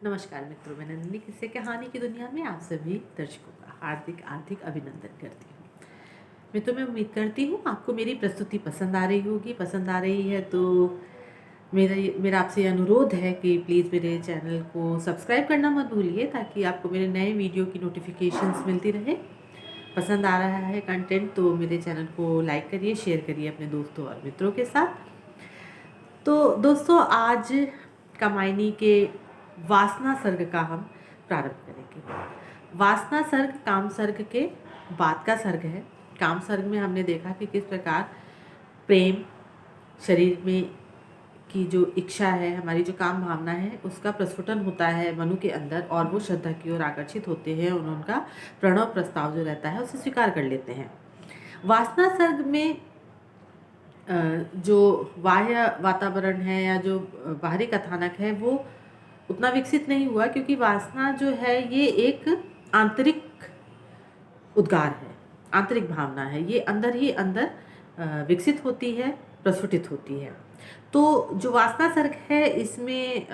नमस्कार मित्रों, मैं नंदिनी किस्से कहानी की दुनिया में आप सभी दर्शकों का हार्दिक आर्थिक अभिनंदन करती हूँ। मित्रों, मैं उम्मीद करती हूँ आपको मेरी प्रस्तुति पसंद आ रही होगी। पसंद आ रही है तो मेरा आपसे ये अनुरोध है कि प्लीज़ मेरे चैनल को सब्सक्राइब करना मत भूलिए, ताकि आपको मेरे नए वीडियो की नोटिफिकेशंस मिलती रहे। पसंद आ रहा है कंटेंट तो मेरे चैनल को लाइक करिए, शेयर करिए अपने दोस्तों और मित्रों के साथ। तो दोस्तों, आज कामायनी के वासना सर्ग का हम प्रारंभ करेंगे। वासना सर्ग काम सर्ग के बाद का सर्ग है। काम सर्ग में हमने देखा कि किस प्रकार प्रेम, शरीर में की जो इच्छा है, हमारी जो काम भावना है, उसका प्रस्फुटन होता है मनु के अंदर और वो श्रद्धा की ओर आकर्षित होते हैं और उनका प्रणव प्रस्ताव जो रहता है उसे स्वीकार कर लेते हैं। वासना सर्ग में जो बाह्य वातावरण है या जो बाहरी कथानक है वो उतना विकसित नहीं हुआ, क्योंकि वासना जो है ये एक आंतरिक उद्गार है, आंतरिक भावना है। ये अंदर ही अंदर विकसित होती है, प्रस्फुटित होती है। तो जो वासना सर्ग है इसमें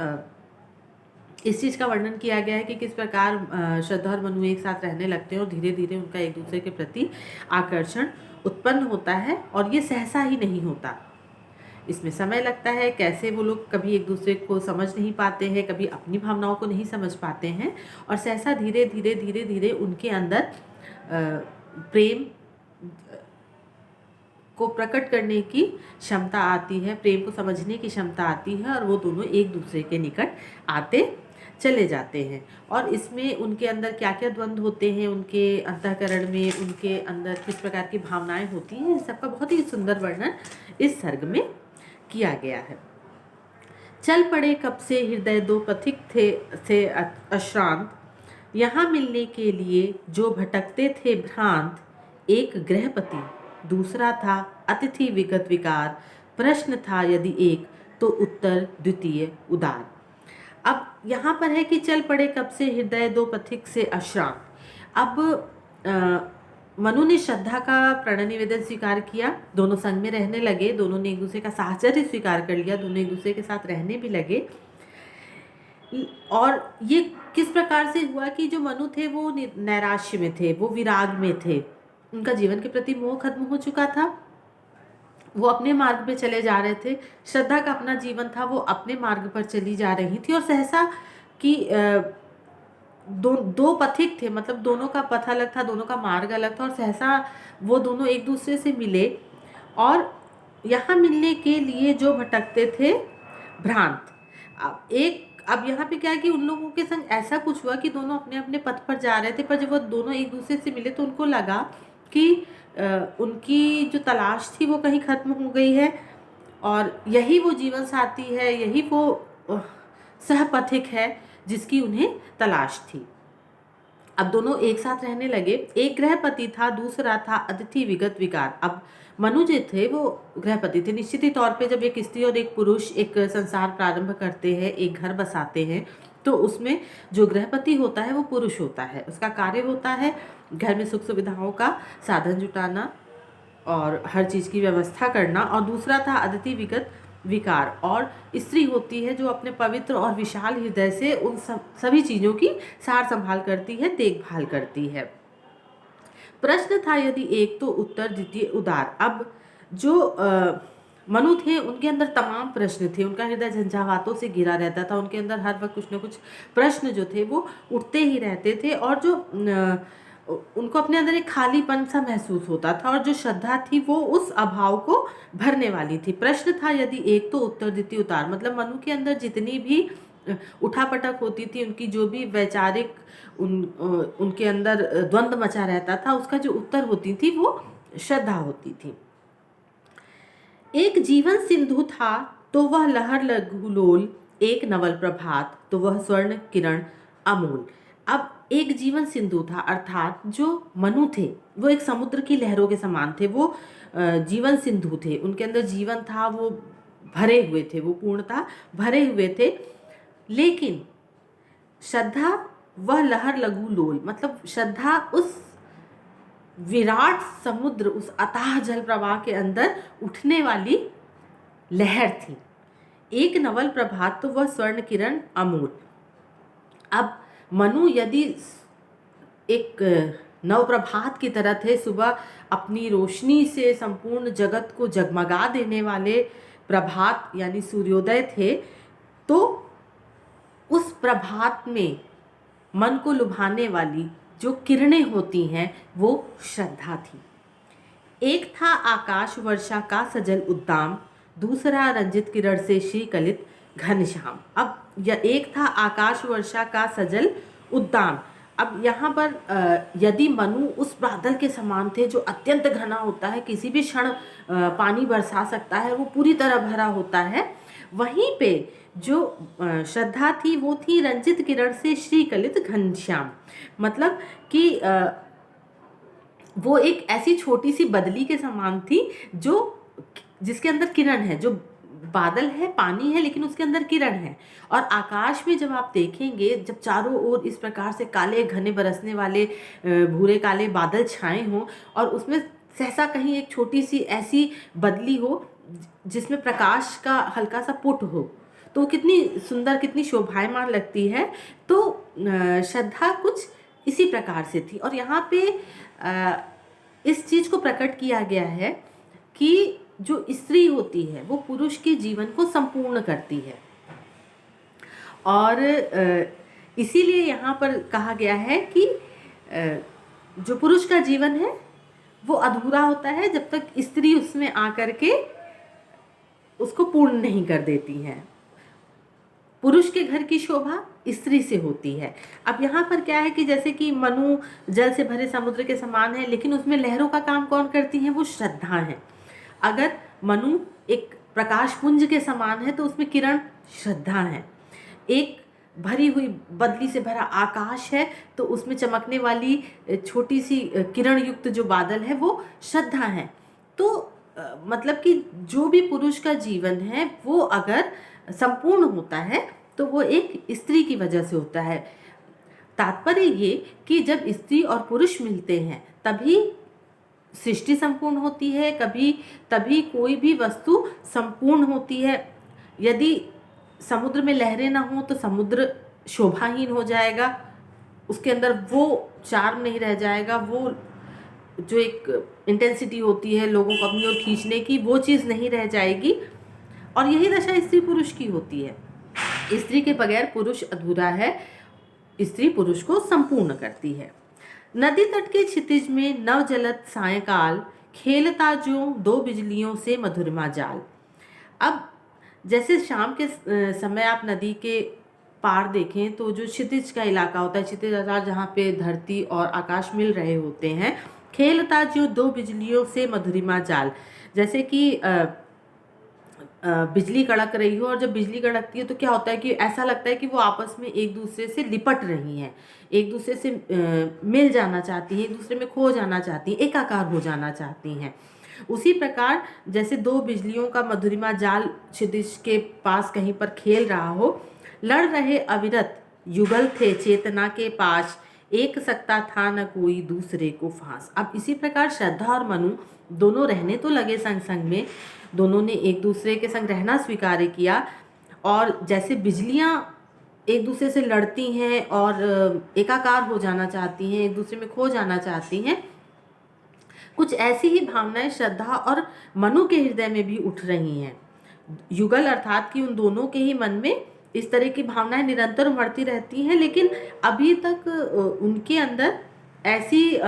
इस चीज़ का वर्णन किया गया है कि किस प्रकार श्रद्धा और मनु एक साथ रहने लगते हैं और धीरे धीरे उनका एक दूसरे के प्रति आकर्षण उत्पन्न होता है, और ये सहसा ही नहीं होता। इसमें समय लगता है। कैसे वो लोग कभी एक दूसरे को समझ नहीं पाते हैं, कभी अपनी भावनाओं को नहीं समझ पाते हैं, और सहसा धीरे धीरे धीरे धीरे उनके अंदर प्रेम को प्रकट करने की क्षमता आती है, प्रेम को समझने की क्षमता आती है, और वो दोनों एक दूसरे के निकट आते चले जाते हैं। और इसमें उनके अंदर क्या क्या द्वंद्व होते हैं, उनके अंतःकरण में उनके अंदर किस प्रकार की भावनाएं होती हैं, इस सबका बहुत ही सुंदर वर्णन इस सर्ग में किया गया है। चल पड़े कब से हृदय दो पथिक थे अश्रांत, यहाँ मिलने के लिए जो भटकते थे भ्रांत, एक गृहपति दूसरा था अतिथि विगत विकार, प्रश्न था यदि एक तो उत्तर द्वितीय उदार। अब यहाँ पर है कि चल पड़े कब से हृदय दो पथिक से अश्रांत। अब मनु ने श्रद्धा का प्रण निवेदन स्वीकार किया, दोनों संग में रहने लगे, दोनों ने एक दूसरे का साहचर्य स्वीकार कर लिया, दोनों एक दूसरे के साथ रहने भी लगे। और ये किस प्रकार से हुआ कि जो मनु थे वो नैराश्य में थे, वो विराग में थे, उनका जीवन के प्रति मोह खत्म हो चुका था, वो अपने मार्ग पे चले जा रहे थे। श्रद्धा का अपना जीवन था, वो अपने मार्ग पर चली जा रही थी, और सहसा कि दो पथिक थे, मतलब दोनों का पथ अलग था, दोनों का मार्ग अलग था, और सहसा वो दोनों एक दूसरे से मिले, और यहाँ मिलने के लिए जो भटकते थे भ्रांत। अब यहाँ पे क्या है कि उन लोगों के संग ऐसा कुछ हुआ कि दोनों अपने अपने पथ पर जा रहे थे, पर जब वो दोनों एक दूसरे से मिले तो उनको लगा कि उनकी जो तलाश थी वो कहीं खत्म हो गई है, और यही वो जीवन साथी है, यही वो सहपथिक है जिसकी उन्हें तलाश थी। अब दोनों एक साथ रहने लगे। एक गृहपति था, दूसरा था अतिथि विगत विकार। अब मनु जो थे वो गृहपति थे। निश्चित ही तौर पे जब एक स्त्री और एक पुरुष एक संसार प्रारंभ करते हैं, एक घर बसाते हैं, तो उसमें जो गृहपति होता है वो पुरुष होता है। उसका कार्य होता है घर में सुख सुविधाओं का साधन जुटाना और हर चीज़ की व्यवस्था करना। और दूसरा था अतिथि विगत विकार, और स्त्री होती है जो अपने पवित्र और विशाल हृदय से उन सभी चीज़ों की सार संभाल करती है, देखभाल करती है। प्रश्न था यदि एक तो उत्तर द्वितीय उदार। अब जो मनु थे उनके अंदर तमाम प्रश्न थे, उनका हृदय झंझावातों से घिरा रहता था, उनके अंदर हर वक्त कुछ न कुछ प्रश्न जो थे वो उठते ही रहते थे, और जो उनको अपने अंदर एक खालीपन सा महसूस होता था, और जो श्रद्धा थी वो उस अभाव को भरने वाली थी। प्रश्न था यदि एक तो उत्तर द्वितीय उतार, मतलब मनु के अंदर जितनी भी उठापटक होती थी, उनकी जो भी वैचारिक उनके अंदर द्वंद्व मचा रहता था, उसका जो उत्तर होती थी वो श्रद्धा होती थी। एक जीवन सिंधु था तो वह लहर लघुलोल, एक नवल प्रभात तो वह स्वर्ण किरण अमूल। अब एक जीवन सिंधु था, अर्थात जो मनु थे वो एक समुद्र की लहरों के समान थे, वो जीवन सिंधु थे, उनके अंदर जीवन था, वो भरे हुए थे, वो पूर्णता भरे हुए थे। लेकिन श्रद्धा वह लहर लघु लोल, मतलब श्रद्धा उस विराट समुद्र, उस अथाह जल प्रवाह के अंदर उठने वाली लहर थी। एक नवल प्रभात तो वह स्वर्ण किरण अमूल। अब मनु यदि एक नवप्रभात की तरह थे, सुबह अपनी रोशनी से संपूर्ण जगत को जगमगा देने वाले प्रभात यानी सूर्योदय थे, तो उस प्रभात में मन को लुभाने वाली जो किरणें होती हैं वो श्रद्धा थी। एक था आकाश वर्षा का सजल उद्दाम, दूसरा रंजित किरण से श्रीकलित घनश्याम। अब यह एक था आकाश वर्षा का सजल उद्दाम। अब यहाँ पर यदि मनु उस बादल के समान थे जो अत्यंत घना होता है, किसी भी क्षण पानी बरसा सकता है, वो पूरी तरह भरा होता है, वहीं पे जो श्रद्धा थी वो थी रंजित किरण से श्रीकलित घनश्याम। मतलब कि वो एक ऐसी छोटी सी बदली के समान थी जो जिसके अंदर किरण है, जो बादल है, पानी है, लेकिन उसके अंदर किरण है। और आकाश में जब आप देखेंगे, जब चारों ओर इस प्रकार से काले घने बरसने वाले भूरे काले बादल छाए हों और उसमें सहसा कहीं एक छोटी सी ऐसी बदली हो जिसमें प्रकाश का हल्का सा पुट हो, तो कितनी सुंदर, कितनी शोभायमान लगती है। तो श्रद्धा कुछ इसी प्रकार से थी। और यहाँ पे इस चीज़ को प्रकट किया गया है कि जो स्त्री होती है वो पुरुष के जीवन को संपूर्ण करती है, और इसीलिए यहाँ पर कहा गया है कि जो पुरुष का जीवन है वो अधूरा होता है जब तक स्त्री उसमें आकर के उसको पूर्ण नहीं कर देती है। पुरुष के घर की शोभा स्त्री से होती है। अब यहाँ पर क्या है कि जैसे कि मनु जल से भरे समुद्र के समान है, लेकिन उसमें लहरों का काम कौन करती हैं? वो श्रद्धा है। अगर मनु एक प्रकाश पुंज के समान है तो उसमें किरण श्रद्धा है। एक भरी हुई बदली से भरा आकाश है तो उसमें चमकने वाली छोटी सी किरण युक्त जो बादल है वो श्रद्धा है। तो मतलब कि जो भी पुरुष का जीवन है वो अगर संपूर्ण होता है तो वो एक स्त्री की वजह से होता है। तात्पर्य ये कि जब स्त्री और पुरुष मिलते हैं तभी सृष्टि संपूर्ण होती है, तभी कोई भी वस्तु संपूर्ण होती है। यदि समुद्र में लहरें ना हो तो समुद्र शोभाहीन हो जाएगा, उसके अंदर वो चार्म नहीं रह जाएगा, वो जो एक इंटेंसिटी होती है लोगों को अपनी ओर खींचने की, वो चीज़ नहीं रह जाएगी। और यही दशा स्त्री पुरुष की होती है। स्त्री के बगैर पुरुष अधूरा है, स्त्री पुरुष को संपूर्ण करती है। नदी तट के क्षितिज में नव जलत सायंकाल, खेलता जो दो बिजलियों से मधुरिमा जाल। अब जैसे शाम के समय आप नदी के पार देखें तो जो क्षितिज का इलाका होता है, क्षितिज अर्थात जहाँ पे धरती और आकाश मिल रहे होते हैं, खेलता जो दो बिजलियों से मधुरिमा जाल। जैसे कि बिजली कड़क रही हो, और जब बिजली कड़कती है तो क्या होता है कि ऐसा लगता है कि वो आपस में एक दूसरे से लिपट रही हैं, एक दूसरे से मिल जाना चाहती हैं, एक दूसरे में खो जाना चाहती हैं, एकाकार हो जाना चाहती हैं। उसी प्रकार जैसे दो बिजलियों का मधुरिमा जाल क्षितिज के पास कहीं पर खेल रहा हो, लड़ रहे अविरत युगल थे चेतना के पास, एक सकता था न कोई दूसरे को फांस। अब इसी प्रकार श्रद्धा और मनु दोनों रहने तो लगे संग संग में, दोनों ने एक दूसरे के संग रहना स्वीकार किया। और जैसे बिजलियां एक दूसरे से लड़ती हैं और एकाकार हो जाना चाहती हैं, एक दूसरे में खो जाना चाहती हैं, कुछ ऐसी ही भावनाएं श्रद्धा और मनु के हृदय में भी उठ रही हैं। युगल अर्थात कि उन दोनों के ही मन में इस तरह की भावनाएं निरंतर उमड़ती रहती हैं, लेकिन अभी तक उनके अंदर ऐसी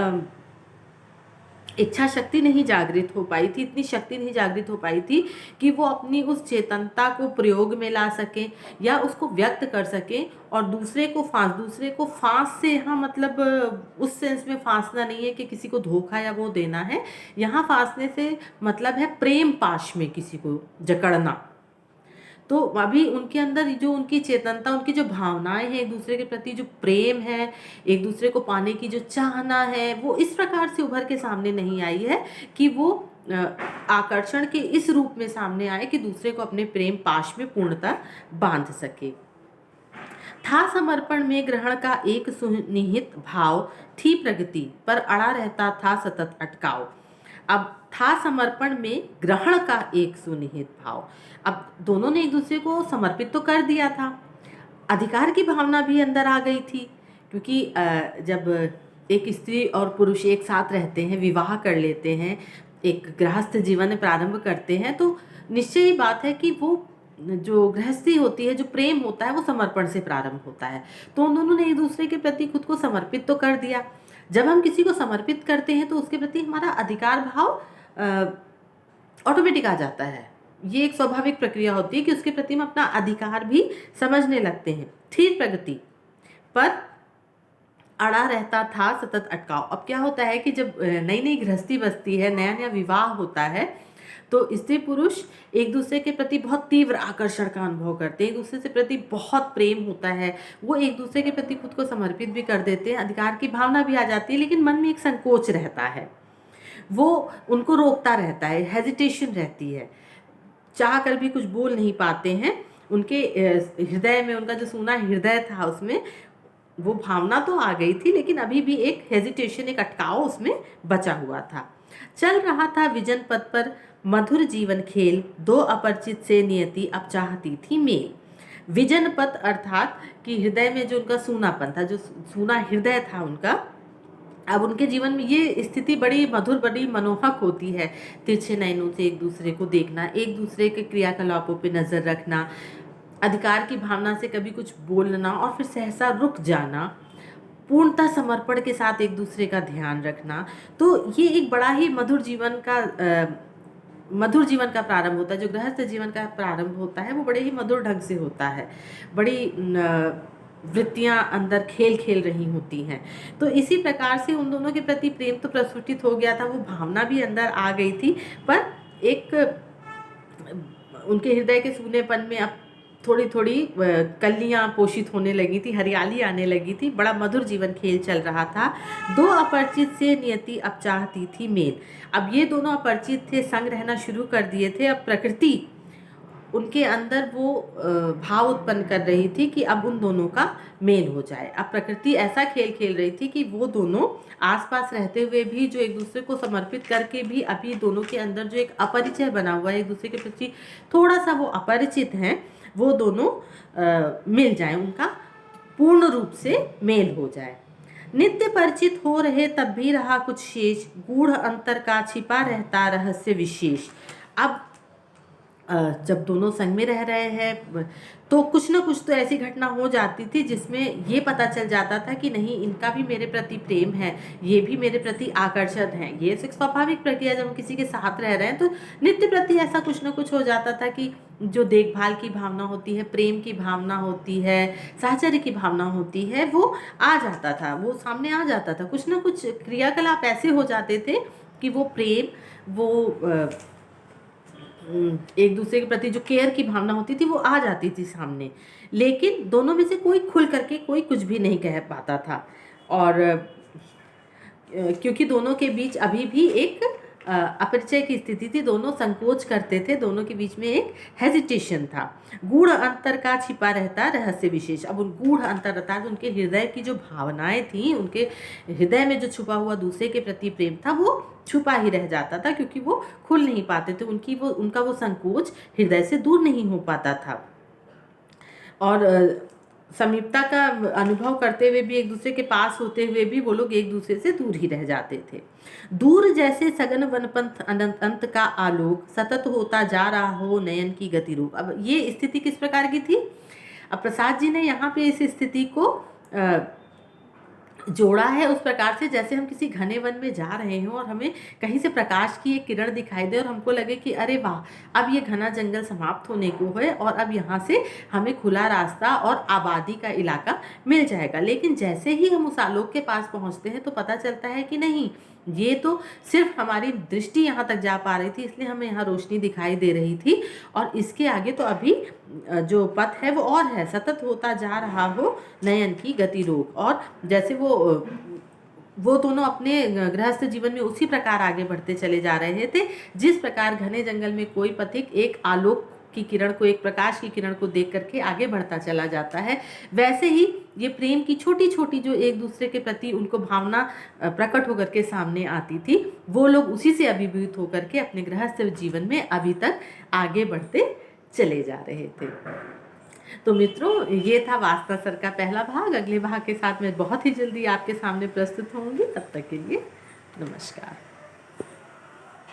इच्छा शक्ति नहीं जागृत हो पाई थी, इतनी शक्ति नहीं जागृत हो पाई थी कि वो अपनी उस चेतनता को प्रयोग में ला सकें या उसको व्यक्त कर सकें और दूसरे को फांस से, यहाँ मतलब उस सेंस में फांसना नहीं है कि किसी को धोखा या वो देना है। यहाँ फांसने से मतलब है प्रेम पाश में किसी को जकड़ना। तो अभी उनके अंदर जो उनकी चेतनता, उनकी जो भावनाएं हैं, एक दूसरे के प्रति जो प्रेम है, एक दूसरे को पाने की जो चाहना है, वो इस प्रकार से उभर के सामने नहीं आई है कि वो आकर्षण के इस रूप में सामने आए कि दूसरे को अपने प्रेम पाश में पूर्णतः बांध सके। था समर्पण में ग्रहण का एक सुनिहित भाव, थी प्रगति पर अड़ा रहता था सतत अटकाव। अब था समर्पण में ग्रहण का एक सुनिहित भाव। अब दोनों ने एक दूसरे को समर्पित तो कर दिया था, अधिकार की भावना भी अंदर आ गई थी, क्योंकि जब एक स्त्री और पुरुष एक साथ रहते हैं, विवाह कर लेते हैं, एक गृहस्थ जीवन प्रारंभ करते हैं, तो निश्चय ही बात है कि वो जो गृहस्थी होती है, जो प्रेम होता है, वो समर्पण से प्रारंभ होता है। तो उन दोनों ने एक दूसरे के प्रति खुद को समर्पित तो कर दिया। जब हम किसी को समर्पित करते हैं तो उसके प्रति हमारा अधिकार भाव ऑटोमेटिक आ जाता है। ये एक स्वाभाविक प्रक्रिया होती है कि उसके प्रति हम अपना अधिकार भी समझने लगते हैं। स्थिर प्रगति पर अड़ा रहता था सतत अटकाव। अब क्या होता है कि जब नई नई गृहस्थी बसती है, नया नया विवाह होता है, तो स्त्री पुरुष एक दूसरे के प्रति बहुत तीव्र आकर्षण का अनुभव करते हैं, एक दूसरे से प्रति बहुत प्रेम होता है, वो एक दूसरे के प्रति खुद को समर्पित भी कर देते हैं, अधिकार की भावना भी आ जाती है, लेकिन मन में एक संकोच रहता है, वो उनको रोकता रहता है, हेजिटेशन रहती है, चाह कर भी कुछ बोल नहीं पाते हैं। उनके हृदय में, उनका जो सूना हृदय था उसमें वो भावना तो आ गई थी, लेकिन अभी भी एक हेजिटेशन, एक अटकाव उसमें बचा हुआ था। चल रहा था विजन पथ पर मधुर जीवन खेल, दो अपरिचित से नियति अब चाहती थी मेल। विजन पथ अर्थात कि हृदय में जो उनका सूनापन था, जो सूना हृदय था उनका, अब उनके जीवन में ये स्थिति बड़ी मधुर, बड़ी मनोहक होती है। तिरछे नयनों से एक दूसरे को देखना, एक दूसरे के क्रियाकलापों पे नज़र रखना, अधिकार की भावना से कभी कुछ बोलना और फिर सहसा रुक जाना, पूर्णतः समर्पण के साथ एक दूसरे का ध्यान रखना। तो ये एक बड़ा ही मधुर जीवन का प्रारंभ होता है। जो गृहस्थ जीवन का प्रारंभ होता है वो बड़े ही मधुर ढंग से होता है, बड़ी वृत्तियां अंदर खेल खेल रही होती हैं। तो इसी प्रकार से उन दोनों के प्रति प्रेम तो प्रस्फुटित हो गया था, वो भावना भी अंदर आ गई थी, पर एक उनके हृदय के सूनेपन में अब थोड़ी थोड़ी कलियां पोषित होने लगी थी, हरियाली आने लगी थी, बड़ा मधुर जीवन खेल चल रहा था। दो अपरिचित से नियति अब चाहती थी मेल। अब ये दोनों अपरिचित थे, संग रहना शुरू कर दिए थे। अब प्रकृति उनके अंदर वो भाव उत्पन्न कर रही थी कि अब उन दोनों का मेल हो जाए। अब प्रकृति ऐसा खेल खेल रही थी कि वो दोनों आसपास रहते हुए भी, जो एक दूसरे को समर्पित करके भी, अभी दोनों के अंदर जो एक अपरिचय बना हुआ है, एक दूसरे के प्रति थोड़ा सा वो अपरिचित हैं, वो दोनों मिल जाएं, उनका पूर्ण रूप से मेल हो जाए। नित्य परिचित हो रहे तब भी रहा कुछ शेष, गूढ़ अंतर का छिपा रहता रहस्य विशेष। अब जब दोनों संग में रह रहे हैं तो कुछ ना कुछ तो ऐसी घटना हो जाती थी जिसमें ये पता चल जाता था कि नहीं, इनका भी मेरे प्रति प्रेम है, ये भी मेरे प्रति आकर्षित हैं। ये एक स्वाभाविक प्रक्रिया, जब हम किसी के साथ रह रहे हैं तो नित्य प्रति ऐसा कुछ ना कुछ हो जाता था कि जो देखभाल की भावना होती है, प्रेम की भावना होती है, साहचर्य की भावना होती है, वो आ जाता था, वो सामने आ जाता था। कुछ ना कुछ क्रियाकलाप ऐसे हो जाते थे कि वो प्रेम, वो एक दूसरे के प्रति जो केयर की भावना होती थी वो आ जाती थी सामने। लेकिन दोनों में से कोई खुल करके कोई कुछ भी नहीं कह पाता था, और क्योंकि दोनों के बीच अभी भी एक अपरिचय की स्थिति थी, दोनों संकोच करते थे, दोनों के बीच में एक हेजिटेशन था। गूढ़ अंतर का छिपा रहता रहस्य विशेष। अब उन गूढ़ अंतर अर्थात उनके हृदय की जो भावनाएं थी, उनके हृदय में जो छुपा हुआ दूसरे के प्रति प्रेम था, वो छुपा ही रह जाता था, क्योंकि वो खुल नहीं पाते थे, उनका वो संकोच हृदय से दूर नहीं हो पाता था। और समीपता का अनुभव करते हुए भी, एक दूसरे के पास होते हुए भी, वो लोग एक दूसरे से दूर ही रह जाते थे। दूर जैसे सघन वनपंथ अंत का आलोक, सतत होता जा रहा हो नयन की गति रूप। अब ये स्थिति किस प्रकार की थी? अब प्रसाद जी ने यहाँ पे इस स्थिति को जोड़ा है उस प्रकार से जैसे हम किसी घने वन में जा रहे हों और हमें कहीं से प्रकाश की एक किरण दिखाई दे और हमको लगे कि अरे वाह, अब ये घना जंगल समाप्त होने को है और अब यहाँ से हमें खुला रास्ता और आबादी का इलाका मिल जाएगा। लेकिन जैसे ही हम उस आलोक के पास पहुँचते हैं तो पता चलता है कि नहीं, ये तो सिर्फ हमारी दृष्टि यहाँ तक जा पा रही थी, इसलिए हमें यहाँ रोशनी दिखाई दे रही थी, और इसके आगे तो अभी जो पथ है वो और है, सतत होता जा रहा हो नयन की गति रोक। और जैसे वो दोनों अपने गृहस्थ जीवन में उसी प्रकार आगे बढ़ते चले जा रहे थे, जिस प्रकार घने जंगल में कोई पथिक एक आलोक की किरण को, एक प्रकाश की किरण को देख करके आगे बढ़ता चला जाता है, वैसे ही ये प्रेम की छोटी छोटी जो एक दूसरे के प्रति उनको भावना प्रकट होकर के सामने आती थी, वो लोग उसी से अभिभूत होकर के अपने गृहस्थ जीवन में अभी तक आगे बढ़ते चले जा रहे थे। तो मित्रों, ये था वास्ता सर का पहला भाग। अगले भाग के साथ मैं बहुत ही जल्दी आपके सामने प्रस्तुत होंगी। तब तक के लिए नमस्कार।